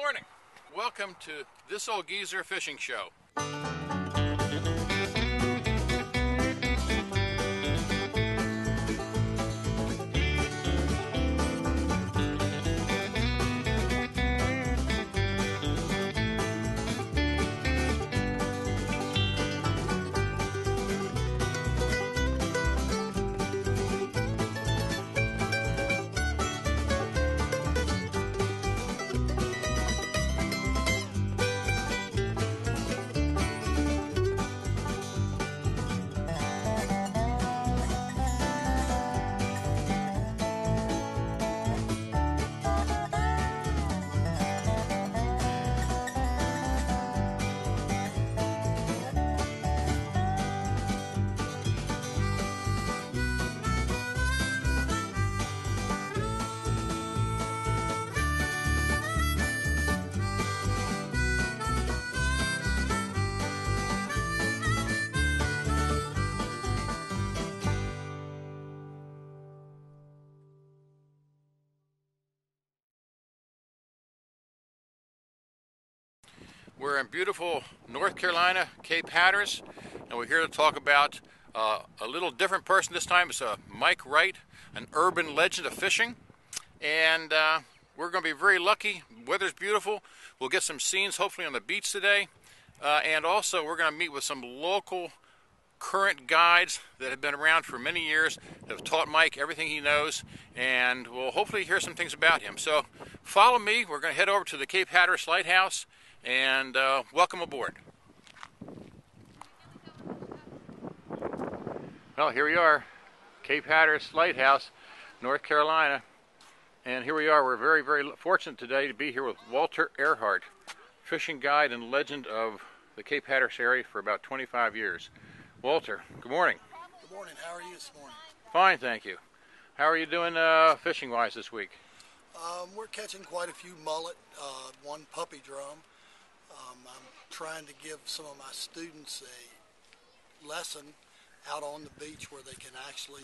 morning. Welcome to This Old Geezer Fishing Show. We're in beautiful North Carolina, Cape Hatteras, and we're here to talk about a little different person this time. It's Mike Wright, an urban legend of fishing, and we're going to be very lucky. Weather's beautiful. We'll get some scenes hopefully on the beach today, and also we're going to meet with some local current guides that have been around for many years, that have taught Mike everything he knows, and we'll hopefully hear some things about him. So follow me. We're going to head over to the Cape Hatteras Lighthouse, and welcome aboard. Well, here we are, Cape Hatteras Lighthouse, North Carolina, and here we are. We're very, very fortunate today to be here with Walter Earhart, fishing guide and legend of the Cape Hatteras area for about 25 years. Walter, good morning. Good morning. How are you this morning? Fine, thank you. How are you doing fishing-wise this week? We're catching quite a few mullet, one puppy drum. I'm trying to give some of my students a lesson out on the beach where they can actually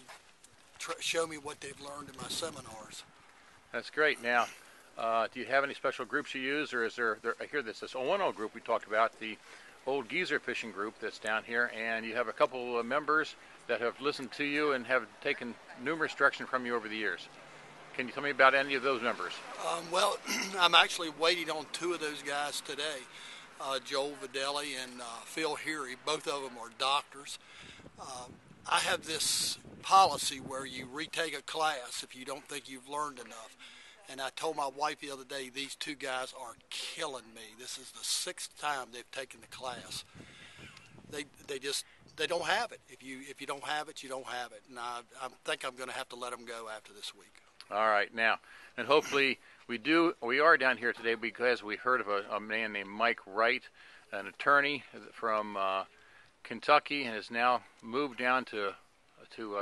show me what they've learned in my seminars. That's great. Now, do you have any special groups you use, or is there I hear this one old group we talked about, the Old Geezer Fishing Group that's down here, and you have a couple of members that have listened to you and have taken numerous direction from you over the years. Can you tell me about any of those members? Well, I'm actually waiting on two of those guys today, Joel Videlli and Phil Heary. Both of them are doctors. I have this policy where you retake a class if you don't think you've learned enough. And I told my wife the other day, these two guys are killing me. This is the 6th time they've taken the class. They don't have it. If you don't have it, you don't have it. And I think I'm going to have to let them go after this week. All right, now, and hopefully we are down here today because we heard of a man named Mike Wright, an attorney from Kentucky, and has now moved down to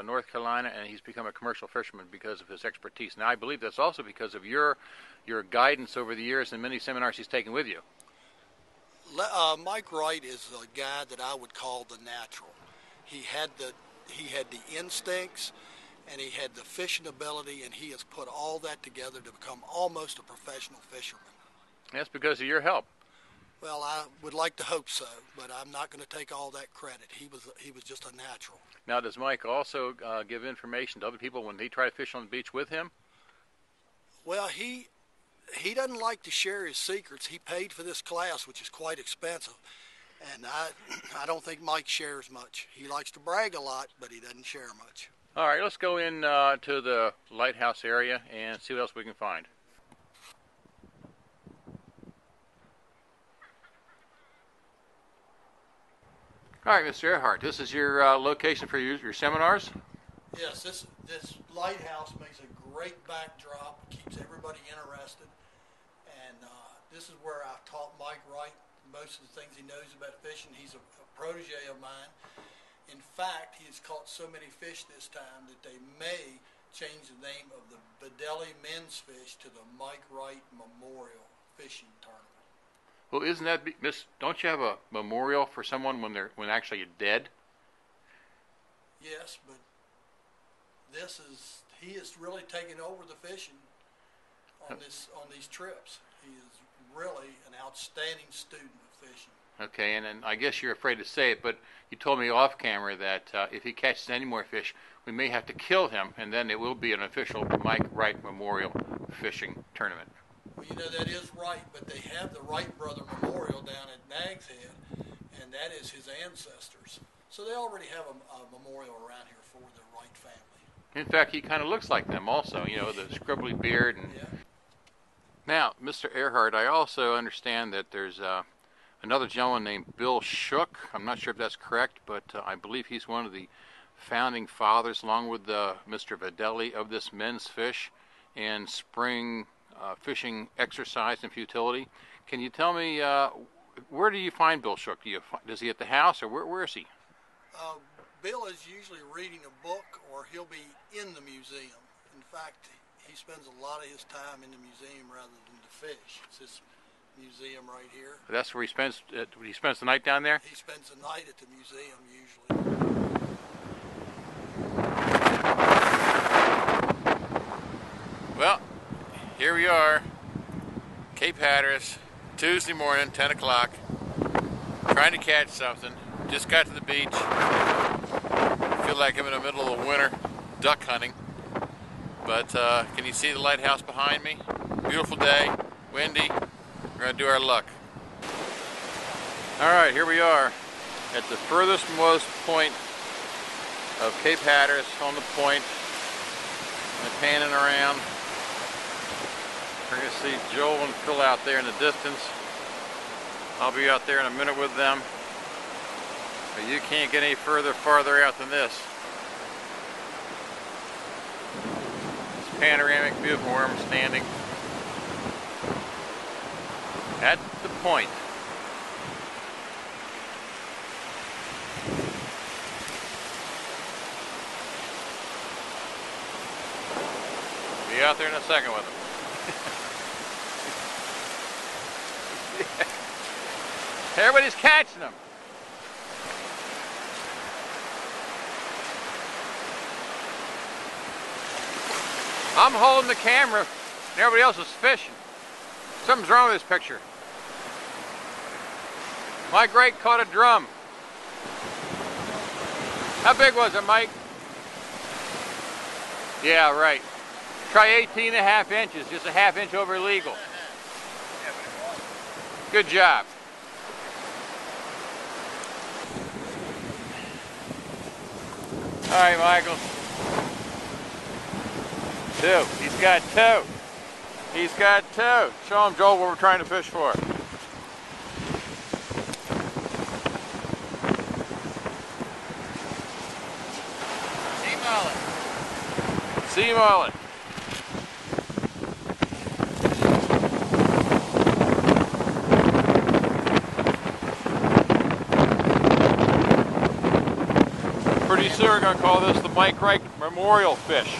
North Carolina, and he's become a commercial fisherman because of his expertise. Now, I believe that's also because of your guidance over the years and many seminars he's taken with you. Mike Wright is a guy that I would call the natural. He had the instincts, and he had the fishing ability, and he has put all that together to become almost a professional fisherman. That's because of your help. Well, I would like to hope so, but I'm not going to take all that credit. He was just a natural. Now, does Mike also give information to other people when they try to fish on the beach with him? Well, he doesn't like to share his secrets. He paid for this class, which is quite expensive, and I don't think Mike shares much. He likes to brag a lot, but he doesn't share much. All right, let's go in to the lighthouse area and see what else we can find. All right, Mr. Earhart, this is your location for your seminars? Yes, this lighthouse makes a great backdrop, keeps everybody interested, and this is where I've taught Mike Wright most of the things he knows about fishing. He's a protege of mine. In fact, he has caught so many fish this time that they may change the name of the Videlli men's fish to the Mike Wright Memorial Fishing Tournament. Well, isn't that, don't you have a memorial for someone when actually dead? Yes, but he is really taking over the fishing on these trips. He is really an outstanding student of fishing. Okay, and I guess you're afraid to say it, but you told me off camera that if he catches any more fish, we may have to kill him, and then it will be an official Mike Wright Memorial Fishing Tournament. Well, you know, that is right, but they have the Wright Brother Memorial down at Nag's Head, and that is his ancestors. So they already have a memorial around here for the Wright family. In fact, he kind of looks like them also, you know, the scribbly beard. And Yeah. Now, Mr. Earhart, I also understand that there's another gentleman named Bill Shook. I'm not sure if that's correct, but I believe he's one of the founding fathers, along with Mr. Videlli, of this men's fish and spring fishing exercise and futility. Can you tell me, where do you find Bill Shook? Does he at the house, or where is he? Bill is usually reading a book, or he'll be in the museum. In fact, he spends a lot of his time in the museum rather than the fish. It's this museum right here. That's where he spends the night down there? He spends the night at the museum usually. Well, here we are, Cape Hatteras, Tuesday morning, 10 o'clock, trying to catch something. Just got to the beach. Feel like I'm in the middle of the winter duck hunting. But can you see the lighthouse behind me? Beautiful day, windy. We're going to do our luck. All right, here we are at the furthest most point of Cape Hatteras, on the point. And panning around. We're going to see Joel and Phil out there in the distance. I'll be out there in a minute with them. But you can't get any farther out than this. This panoramic view from where I'm standing. At the point. Be out there in a second with them. Everybody's catching them. I'm holding the camera and everybody else is fishing. Something's wrong with this picture. Mike Wright caught a drum. How big was it, Mike? Yeah, right. Try 18.5 inches, just a half inch over legal. Good job. All right, Michael. 2. He's got 2. He's got 2. Show him, Joel, what we're trying to fish for. Sea mullet. Sea mullet. Pretty soon we're going to call this the Mike Wright Memorial Fish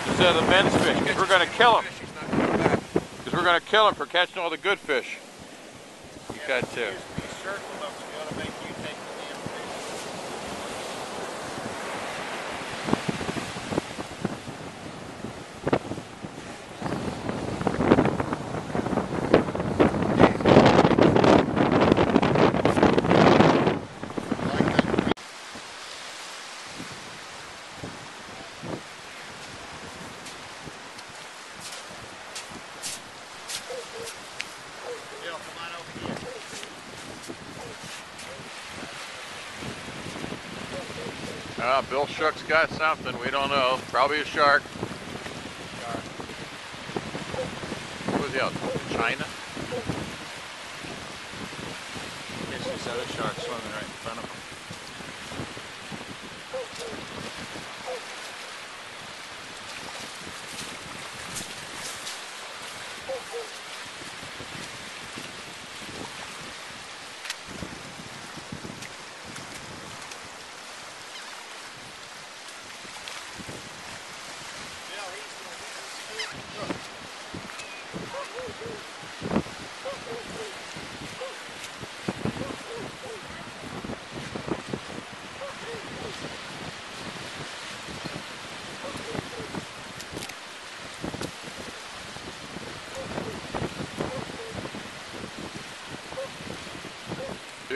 instead of the men's fish, because we're going to kill him. Because we're going to kill him for catching all the good fish. He's got 2. Bill Shook's got something, we don't know. Probably a shark. What was he out? China? There's this other shark swimming right in front of him.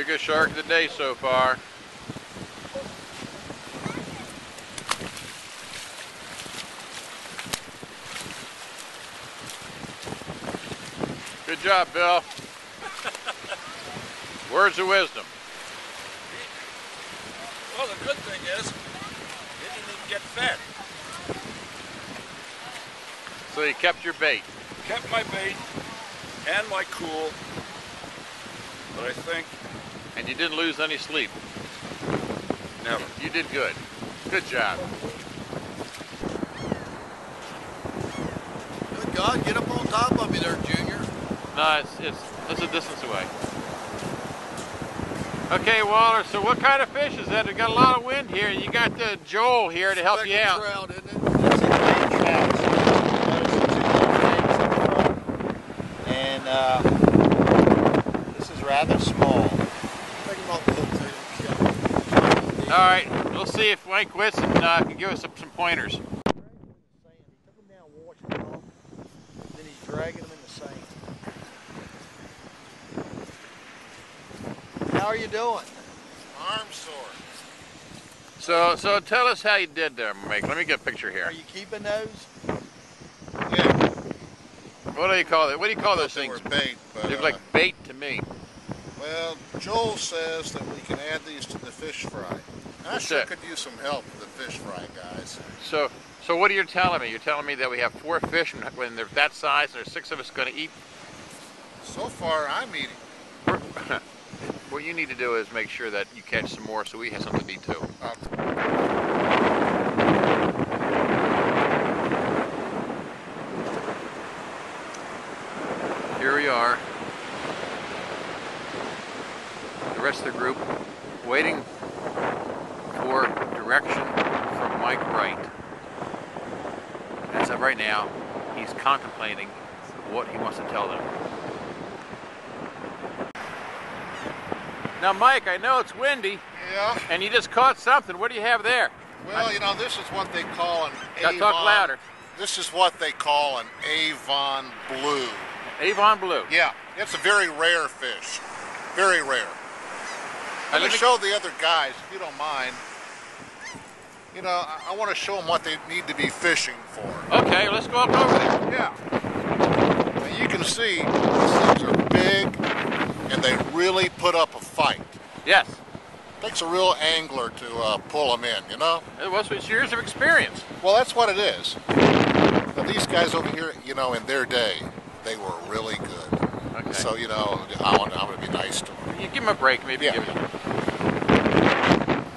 Biggest shark of the day so far. Good job, Bill. Words of wisdom. Well, the good thing is, he didn't even get fed. So you kept your bait. Kept my bait and my cool, but I think And you didn't lose any sleep. never. You did good. Good job. Good God, get up on top of me there, Junior. No, it's a distance away. Okay, Walter, so what kind of fish is that? We got a lot of wind here. You got Joel here to help you out. Trout, isn't it? That's a green trout. So notice the two little things in the front. And this is rather small. Take him off the hook too. All right, we'll see if Mike Whitson can give us some pointers. He took him down, washing it off, then he's dragging them in the sand. How are you doing? Arm sore. So tell us how you did there, Mike. Let me get a picture Are here. you keeping those? Yeah, What do you call it? What do you call those they things? were bait, They but look like bait to me. well, Joel says that we can add these to the fish fry. I That's sure it. could use some help with the fish fry, guys. So what are you telling me? You're telling me that we have 4 fish, and when they're that size, and there's 6 of us going to eat. So far, I'm eating. What you need to do is make sure that you catch some more, so we have something to eat too. Here we are, the rest of the group, waiting for direction from Mike Wright. As of right now, he's contemplating what he wants to tell them. Now, Mike, I know it's windy, Yeah. and you just caught something. What do you have there? Well, you know, this is what they call an Gotta talk Avon. louder. This is what they call an Avon blue. Avon blue. Yeah, it's a very rare fish. Very rare. Let Let me me- show the other guys, if you don't mind. You know, I want to show them what they need to be fishing for. Okay, let's walk over there. Yeah. Now you can see these things are big, and they really put up a fight. Yes, Takes a real angler to pull them in, you know? it was with years of experience. Well, that's what it is. Now, these guys over here, you know, in their day, they were really good. Okay. So, you know, I'm going to be nice to them. You give him a break, maybe. Yeah. Give him.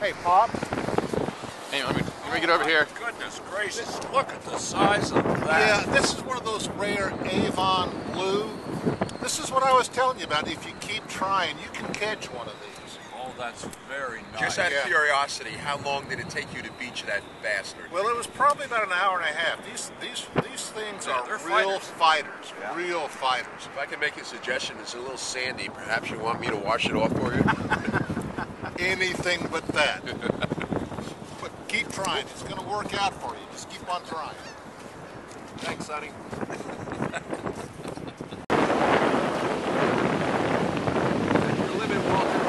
Hey, Pop. Hey, let me get over here. Goodness gracious. Look at the size of that. Yeah, this is one of those rare Avon blue. This is what I was telling you about. If you keep trying, you can catch one of these. Oh, that's very nice. Just out of Yeah. curiosity, how long did it take you to beach that bastard? Well, it was probably about an hour and a half. These things Yeah, are they're real fighters. Yeah. Real fighters. If I can make a suggestion, it's a little sandy. Perhaps you want me to wash it off for you? Anything but that. But keep trying. It's going to work out for you. Just keep on trying. Thanks, Sonny. The limit, Walter.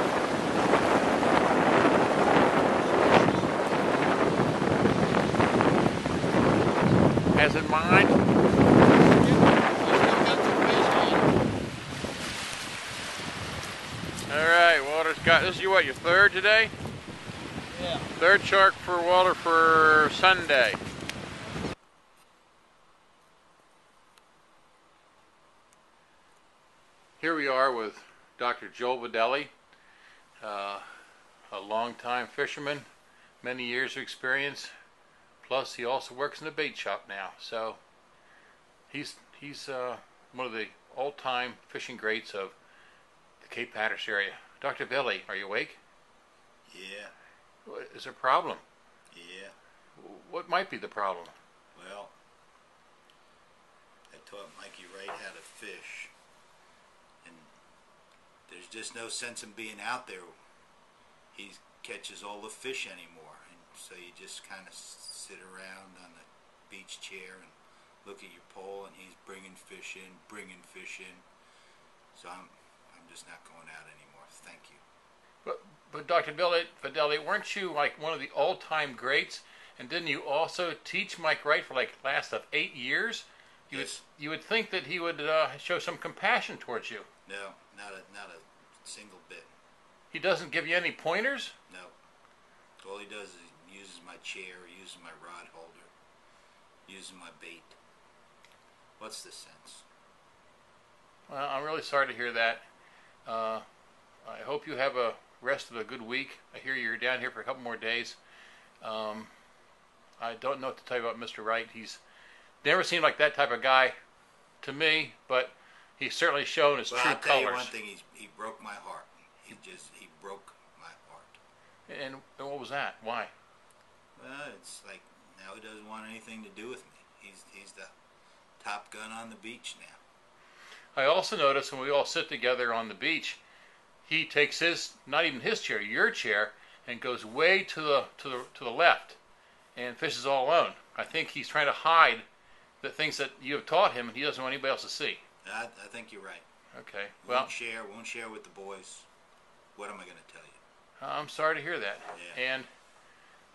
As in mind. All right, Walter's got. This is your third today? Yeah. Third shark for Walter for Sunday. Here we are with Dr. Joel Videlli, a longtime fisherman, many years of experience. Plus, he also works in a bait shop now. So he's one of the all-time fishing greats of the Cape Hatteras area. Dr. Videlli, are you awake? Yeah, What is there a problem? yeah. What might be the problem? Well, I taught Mikey Wright how to fish. And there's just no sense in being out there. He catches all the fish anymore. And so you just kind of sit around on the beach chair and look at your pole, and he's bringing fish in. So I'm just not going out anymore. Thank you. But Dr. Fidelli, weren't you like one of the all-time greats? And didn't you also teach Mike Wright for like last of 8 years? Yes. You would think that he would show some compassion towards you. No, not a single bit. He doesn't give you any pointers? No. All he does is he uses my chair, uses my rod holder, uses my bait. What's the sense? Well, I'm really sorry to hear that. I hope you have a rest of a good week. I hear you're down here for a couple more days. I don't know what to tell you about Mr. Wright. He's never seemed like that type of guy to me, but he's certainly shown his true I'll tell you colors. one thing, he broke my heart. He broke my heart. And what was that? Why? Well, it's like now he doesn't want anything to do with me. He's the top gun on the beach now. I also notice when we all sit together on the beach, he takes his, not even his chair, your chair, and goes way to the left and fishes all alone. I think he's trying to hide the things that you have taught him and he doesn't want anybody else to see. I think you're right. Okay. Well, won't share with the boys. What am I going to tell you? I'm sorry to hear that. Yeah. And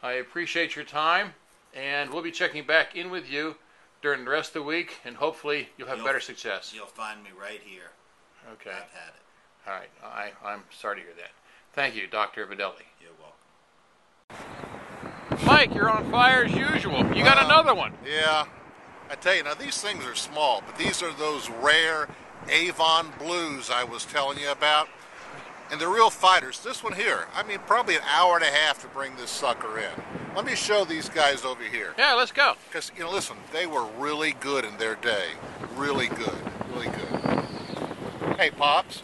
I appreciate your time, and we'll be checking back in with you during the rest of the week, and hopefully you'll have better success. You'll find me right here. Okay. I've had it. All right. I'm sorry to hear that. Thank you, Dr. Videlli. You're welcome. Mike, you're on fire as usual. You got another one. Yeah. I tell you, now these things are small, but these are those rare Avon blues I was telling you about. And they're real fighters. This one here, I mean, probably an hour and a half to bring this sucker in. Let me show these guys over here. Yeah, let's go. Because, you know, listen, they were really good in their day. Really good. Really good. Hey, Pops.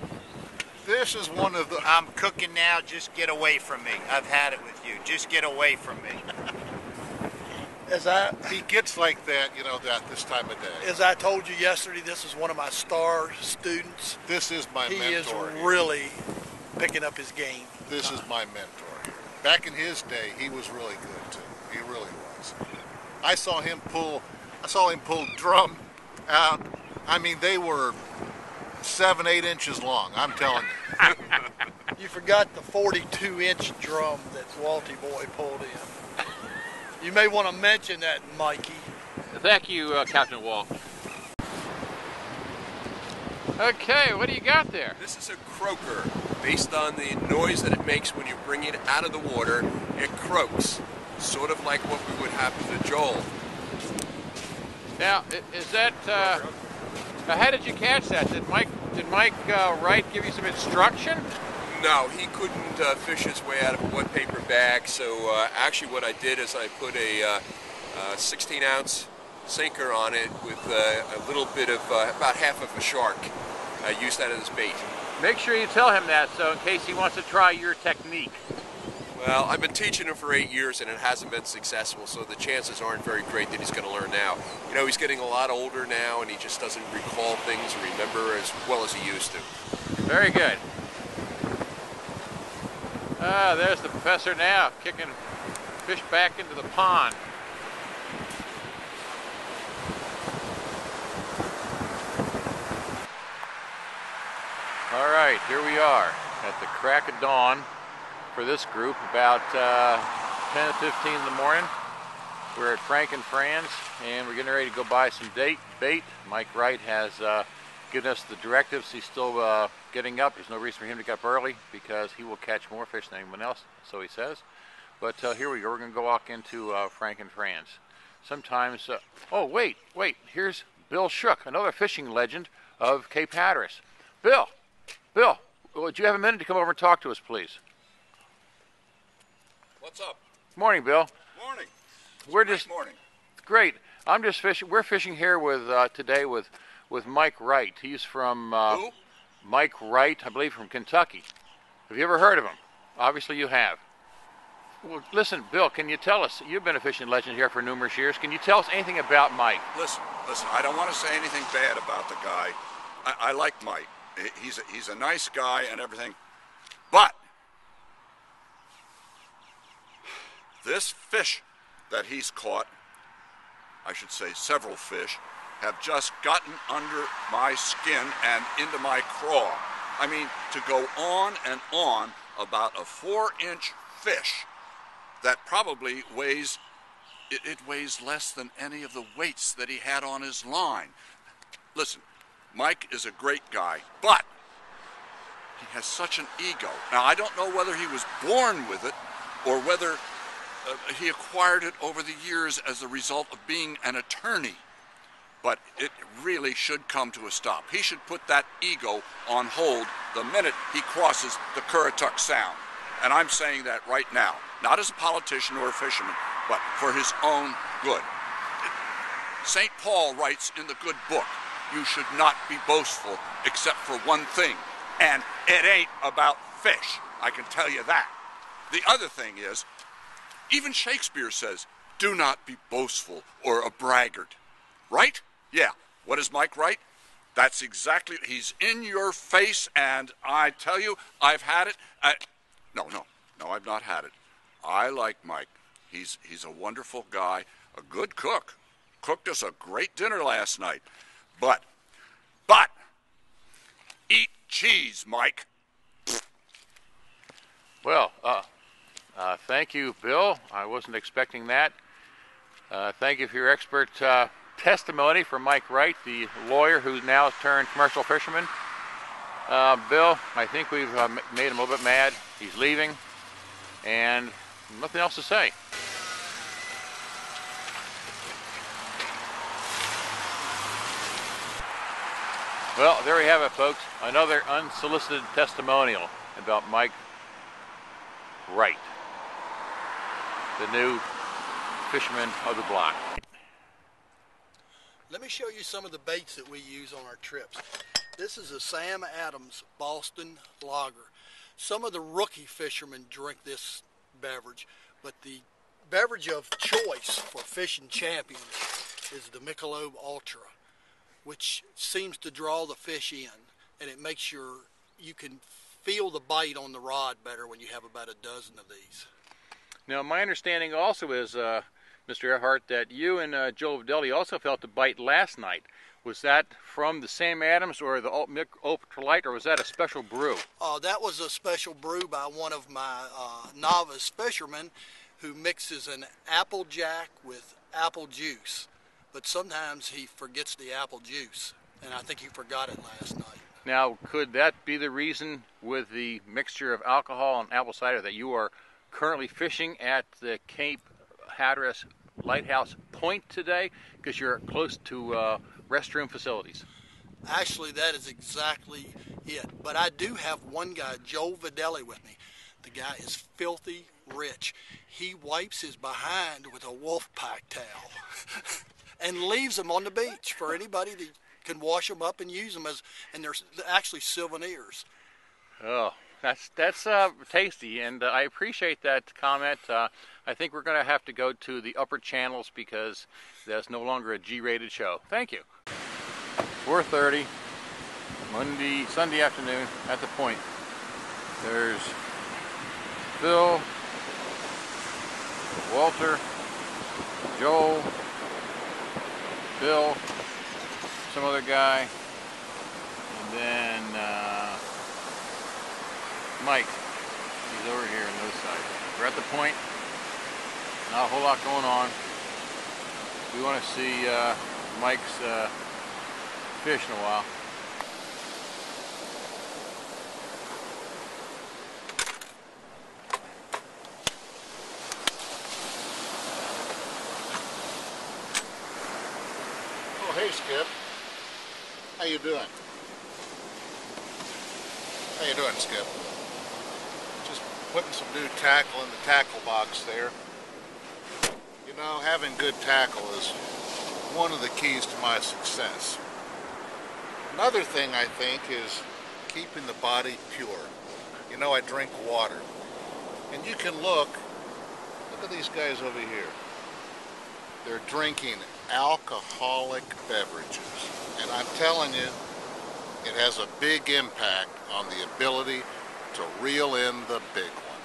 This is one of the... I'm cooking now. Just get away from me. I've had it with you. Just get away from me. He gets like that, you know, at this time of day. As I told you yesterday, this is one of my star students. This is my He is mentor. really picking up his game. This is my mentor here. Back in his day, he was really good too. He really was. I saw him pull drum out. I mean, they were 7-8 inches long. I'm telling you. You forgot the 42-inch drum that Walty Boy pulled in. You may want to mention that, Mikey. Thank you, Captain Wall. Okay, what do you got there? This is a croaker. Based on the noise that it makes when you bring it out of the water, it croaks. Sort of like what we would have to Joel. Now, is that, how did you catch that? Did Mike Wright give you some instruction? No, he couldn't fish his way out of a wet paper bag, so actually what I did is I put a 16-ounce sinker on it with a little bit of, about half of a shark. I used that as bait. Make sure you tell him that, so in case he wants to try your technique. Well, I've been teaching him for 8 years and it hasn't been successful, so the chances aren't very great that he's going to learn now. You know, he's getting a lot older now and he just doesn't recall things or remember as well as he used to. Very good. Ah, there's the professor now, kicking fish back into the pond. All right, here we are at the crack of dawn for this group, about 10 to 15 in the morning. We're at Frank and Fran's, and we're getting ready to go buy some bait. Mike Wright has given us the directives. He's still getting up. There's no reason for him to get up early because he will catch more fish than anyone else, so he says. But here we go. We're going to go walk into Frank and Fran's. Sometimes, oh, wait. Here's Bill Shook, another fishing legend of Cape Hatteras. Bill, would you have a minute to come over and talk to us, please? What's up? Morning, Bill. Morning. We're just morning. great. I'm just fishing. We're fishing here with today with Mike Wright. He's from Who? Mike Wright, I believe, from Kentucky. Have you ever heard of him? Obviously, you have. Well, listen, Bill. Can you tell us? You've been a fishing legend here for numerous years. Can you tell us anything about Mike? Listen, I don't want to say anything bad about the guy. I like Mike. He's a nice guy and everything. But this fish that he's caught, I should say several fish, have just gotten under my skin and into my craw. I mean, to go on and on about a 4-inch fish that probably weighs, it weighs less than any of the weights that he had on his line. Listen, Mike is a great guy, but he has such an ego. Now, I don't know whether he was born with it or whether he acquired it over the years as a result of being an attorney. But it really should come to a stop. He should put that ego on hold the minute he crosses the Currituck Sound. And I'm saying that right now, not as a politician or a fisherman, but for his own good. St. Paul writes in the good book, you should not be boastful except for one thing, and it ain't about fish. I can tell you that. The other thing is, even Shakespeare says, do not be boastful or a braggart. Right? Yeah. What is Mike right? That's exactly, he's in your face, and I tell you, I've had it. No, I've not had it. I like Mike. He's a wonderful guy, a good cook. Cooked us a great dinner last night. But, eat cheese, Mike. Well, thank you, Bill. I wasn't expecting that. Thank you for your expert testimony from Mike Wright, the lawyer who's now turned commercial fisherman. Bill, I think we've made him a little bit mad. He's leaving, and nothing else to say. Well, there we have it, folks. Another unsolicited testimonial about Mike Wright, the new fisherman of the block. Let me show you some of the baits that we use on our trips. This is a Sam Adams Boston Lager. Some of the rookie fishermen drink this beverage, but the beverage of choice for fishing champions is the Michelob Ultra, which seems to draw the fish in, and it makes you can feel the bite on the rod better when you have about a dozen of these. Now, my understanding also is, Mr. Earhart, that you and Joe Videlli also felt the bite last night. Was that from the Sam Adams or the Ultralight, or was that a special brew? That was a special brew by one of my novice fishermen who mixes an Applejack with apple juice. But sometimes he forgets the apple juice, and I think he forgot it last night. Now, could that be the reason with the mixture of alcohol and apple cider that you are currently fishing at the Cape Hatteras Lighthouse Point today, because you're close to restroom facilities? Actually, that is exactly it. But I do have one guy, Joe Videlli, with me. The guy is filthy rich. He wipes his behind with a wolf pack towel and leaves them on the beach for anybody that can wash them up and use them as, and they're actually souvenirs. Oh, that's tasty, and I appreciate that comment. I think we're going to have to go to the upper channels because that's no longer a G-rated show. Thank you. 4:30, Sunday afternoon at the Point. There's Phil, Walter, Joel, Bill, some other guy, and then Mike. He's over here on this side. We're at the Point. Not a whole lot going on. We want to see Mike's fish in a while. Oh, hey, Skip. How you doing? How you doing, Skip? Just putting some new tackle in the tackle box there. You know, having good tackle is one of the keys to my success. Another thing I think is keeping the body pure. You know, I drink water. And you can look at these guys over here. They're drinking alcoholic beverages. And I'm telling you, it has a big impact on the ability to reel in the big one.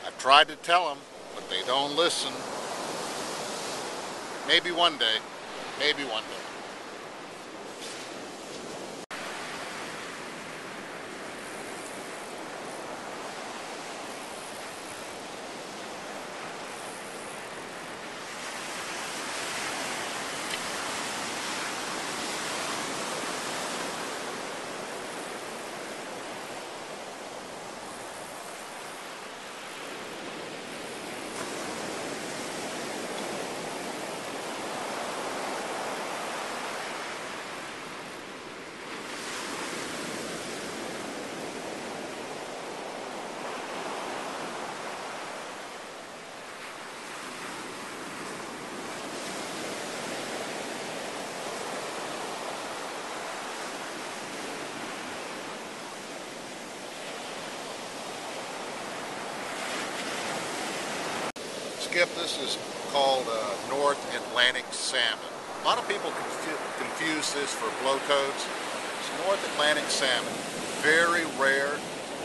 I've tried to tell them, but they don't listen. Maybe one day. Maybe one day. Skip, this is called North Atlantic salmon. A lot of people confuse this for blowtoads. It's North Atlantic salmon. Very rare,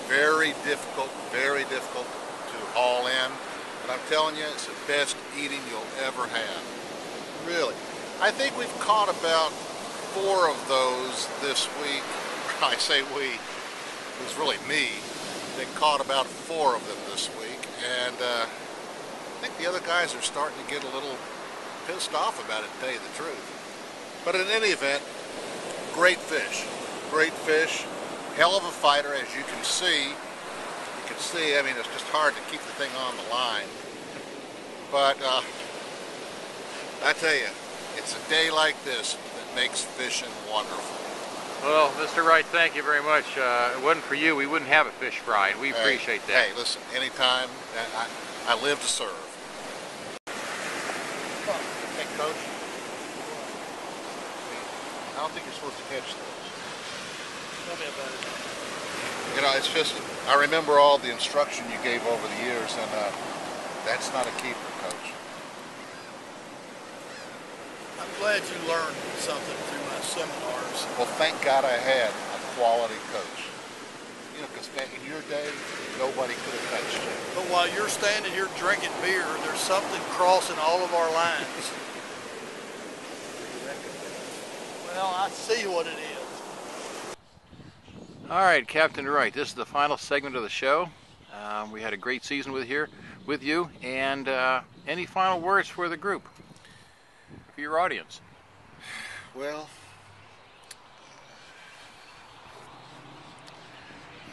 very difficult to haul in. But I'm telling you, it's the best eating you'll ever have. Really. I think we've caught about 4 of those this week. I say we. It was really me. They caught about 4 of them this week. And I think the other guys are starting to get a little pissed off about it, to tell you the truth. But in any event, great fish. Great fish. Hell of a fighter, as you can see. You can see, I mean, it's just hard to keep the thing on the line. But I tell you, it's a day like this that makes fishing wonderful. Well, Mr. Wright, thank you very much. It wasn't for you, we wouldn't have a fish fry, and we appreciate that. Hey, listen, anytime, I live to serve. Hey, Coach. I don't think you're supposed to catch those. Tell me about it. You know, it's just, I remember all the instruction you gave over the years, and that's not a keeper, Coach. I'm glad you learned something through my seminars. Well, thank God I had a quality coach. You know, because back in your day, nobody could have touched you. But while you're standing here drinking beer, there's something crossing all of our lines. Well, I see what it is. All right, Captain Wright, this is the final segment of the show. We had a great season with you, and any final words for the group, for your audience? Well,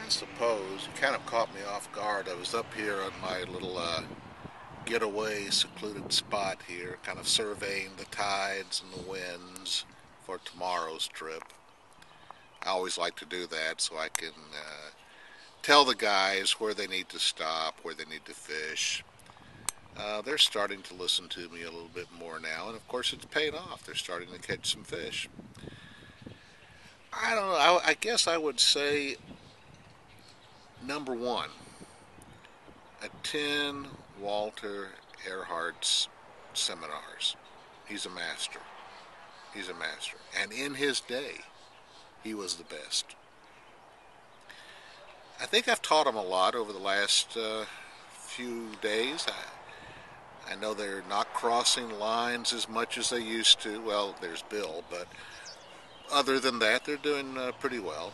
I suppose you kind of caught me off guard. I was up here on my little getaway secluded spot here, kind of surveying the tides and the winds for tomorrow's trip. I always like to do that so I can tell the guys where they need to stop, where they need to fish. They're starting to listen to me a little bit more now, and of course it's paid off. They're starting to catch some fish. I don't know, I guess I would say, number 1, attend Walter Earhart's seminars. He's a master. He's a master. And in his day, he was the best. I think I've taught him a lot over the last few days. I know they're not crossing lines as much as they used to. Well, there's Bill, but other than that, they're doing pretty well.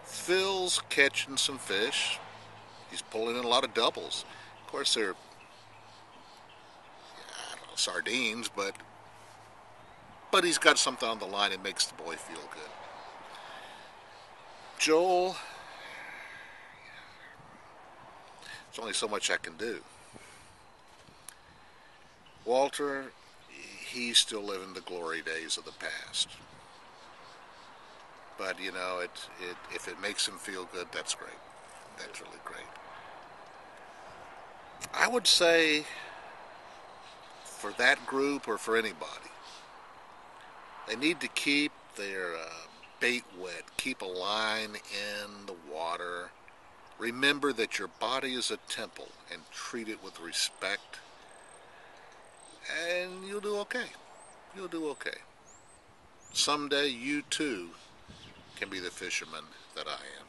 Phil's catching some fish. He's pulling in a lot of doubles. Of course, they're sardines, but he's got something on the line that makes the boy feel good. Joel, there's only so much I can do. Walter, he's still living the glory days of the past. But, you know, if it makes him feel good, that's great. That's really great. I would say, for that group or for anybody, they need to keep their bait wet, keep a line in the water. Remember that your body is a temple and treat it with respect, and you'll do okay. You'll do okay. Someday you too can be the fisherman that I am.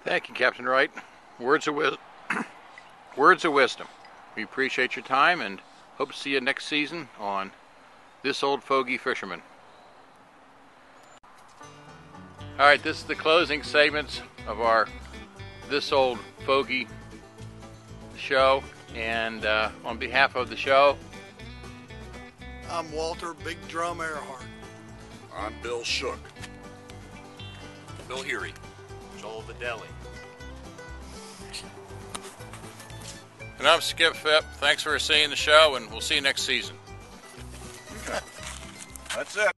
Thank you, Captain Wright. Words of wisdom. We appreciate your time and hope to see you next season on This Old Fogey Fisherman. All right, this is the closing segments of our This Old Fogey show, and on behalf of the show, I'm Walter Big Drum Earhart. I'm Bill Shook. Bill Heary. Joel Videlli. and I'm Skip Phipp. Thanks for seeing the show, and we'll see you next season. That's it.